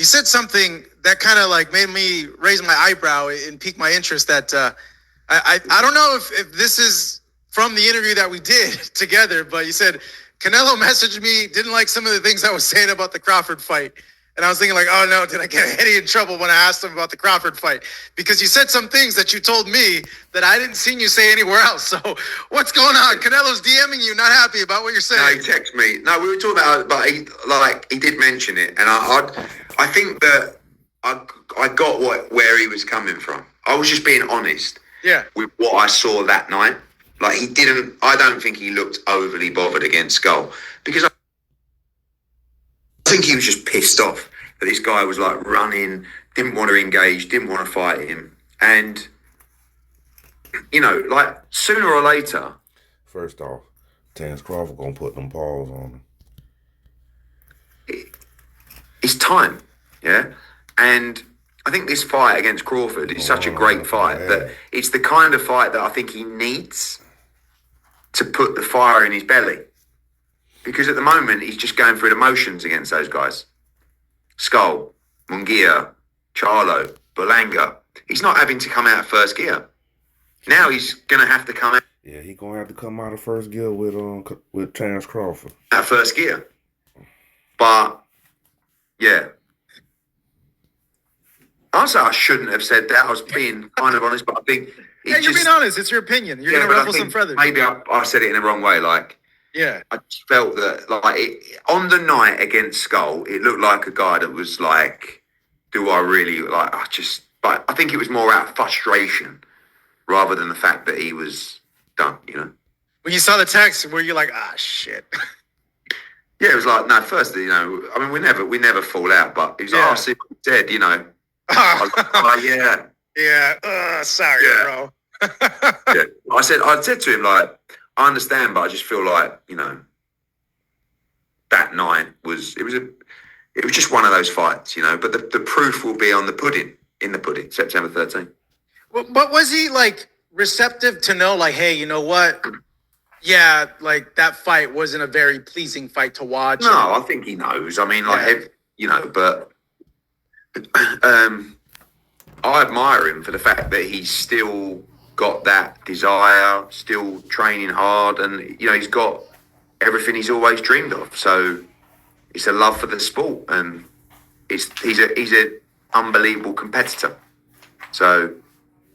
you said something that kind of like made me raise my eyebrow and pique my interest. That I don't know if this is from the interview that we did together, but you said Canelo messaged me, didn't like some of the things I was saying about the Crawford fight. And I was thinking like, oh no, did I get Eddie in trouble when I asked him about the Crawford fight? Because you said some things that you told me that I didn't see you say anywhere else. So what's going on? Canelo's DMing you, not happy about what you're saying. No, he texted me. No, we were talking about, but he did mention it, and I think that I got where he was coming from. I was just being honest. Yeah. With what I saw that night, like I don't think he looked overly bothered against Skull, because I think he was just pissed off that this guy was like running, didn't want to engage, didn't want to fight him. And, like sooner or later. First off, Terence Crawford going to put them paws on him. It's time, yeah? And I think this fight against Crawford is such a great fight that it's the kind of fight that I think he needs to put the fire in his belly. Because at the moment, he's just going through the motions against those guys. Skull, Munguia, Charlo, Berlanga. He's not having to come out of first gear. Now he's going to have to come out. Yeah, he's going to have to come out of first gear with Terence Crawford. Out of first gear. But, yeah. Also, I shouldn't have said that. I was being kind of honest, but I think... Yeah, you're being honest. It's your opinion. You're going to ruffle some feathers. Maybe I said it in the wrong way, like... Yeah, I just felt that on the night against Skull, it looked like a guy that was like, do I really like? But I think it was more out of frustration rather than the fact that he was done. When you saw the text, were you like, shit? Yeah, it was like, no. First, I mean, we never fall out, but he was like, see what he said, I was like, yeah. Yeah. Sorry, bro. Yeah. I said to him like, I understand, but I just feel like, that night was just one of those fights, but the proof will be on the pudding, September 13th. But was he like receptive to know like, hey, you know what? Yeah, like that fight wasn't a very pleasing fight to watch. No, I think he knows. I mean, like, but I admire him for the fact that he's still got that desire, still training hard, and he's got everything he's always dreamed of. So it's a love for the sport, and he's an unbelievable competitor. So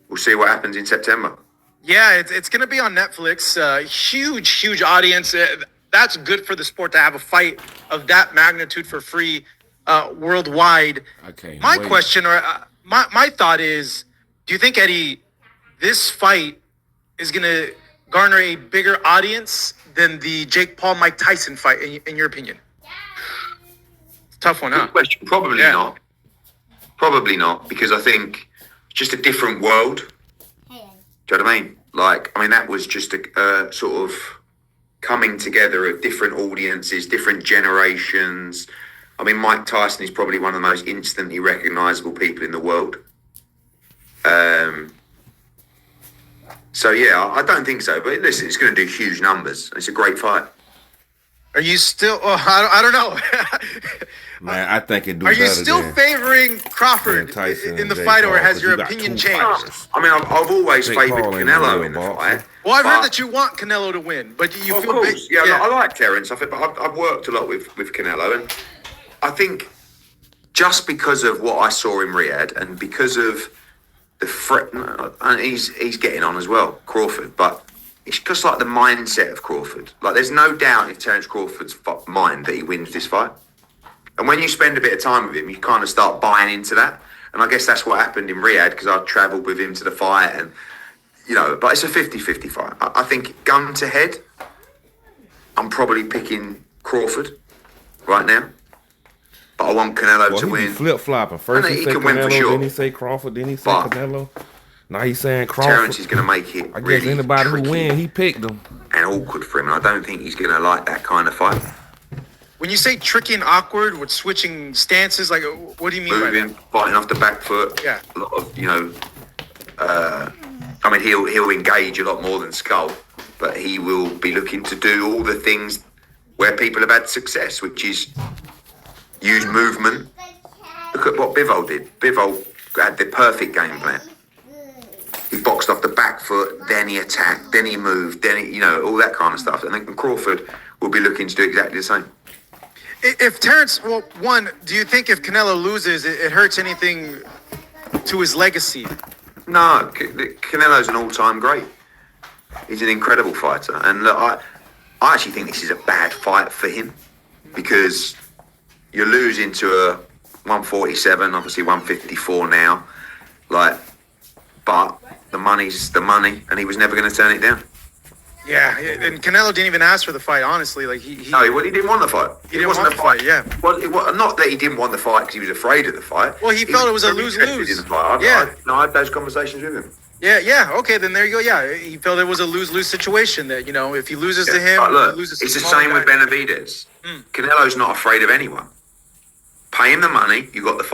we'll see what happens in September. Yeah, it's going to be on Netflix. Huge audience. That's good for the sport to have a fight of that magnitude for free worldwide. Okay. My question, or my thought is, do you think, Eddie, this fight is going to garner a bigger audience than the Jake Paul-Mike Tyson fight, in your opinion? Tough one, huh? Good question. Probably not. Probably not, because I think it's just a different world. Do you know what I mean? That was just a sort of coming together of different audiences, different generations. I mean, Mike Tyson is probably one of the most instantly recognizable people in the world. So, yeah, I don't think so. But listen, it's going to do huge numbers. It's a great fight. Are you still... Oh, I don't know. Man, I think it do Are better you still favoring Crawford in the fight, or has your opinion changed? I mean, I've always favoured Canelo in the fight. Well, I've heard that you want Canelo to win, but you feel... Of course, yeah. I like Terence. I've worked a lot with Canelo, and I think just because of what I saw in Riyadh and because of the threat, and he's getting on as well, Crawford, but it's just like the mindset of Crawford. Like, there's no doubt in Terence Crawford's mind that he wins this fight. And when you spend a bit of time with him, you kind of start buying into that. And I guess that's what happened in Riyadh, because I travelled with him to the fight, and but it's a 50-50 fight. I think gun to head, I'm probably picking Crawford right now. But I want Canelo to win. Flip-flopping. First he say Canelo, then he say Crawford, then he say Canelo. Now he's saying Crawford. Terence is going to make it really guess anybody tricky who win, he picked him. And awkward for him. And I don't think he's going to like that kind of fight. When you say tricky and awkward with switching stances, like, what do you mean Moving, by that? fighting off the back foot. Yeah. A lot of, I mean, he'll engage a lot more than Skull, but he will be looking to do all the things where people have had success, which is use movement. Look look at what Bivol did. Bivol had the perfect game plan. He boxed off the back foot, then he attacked, then he moved, then he, all that kind of stuff. And then Crawford will be looking to do exactly the same. If Terence, well, one, do you think if Canelo loses, it hurts anything to his legacy? No, Canelo's an all-time great. He's an incredible fighter. And look, I actually think this is a bad fight for him because you're losing to a 147, obviously 154 now. But the money's the money, and he was never going to turn it down. Yeah, and Canelo didn't even ask for the fight, honestly. Like he didn't want the fight. He didn't want the fight, yeah. Well, not that he didn't want the fight because he was afraid of the fight. Well, he felt it was a lose-lose. I had those conversations with him. Yeah. Okay, then there you go. Yeah, he felt it was a lose-lose situation. That if he loses to him, but look, he loses to it's the smaller same with guy. Benavidez. Canelo's not afraid of anyone. Pay him the money. You got the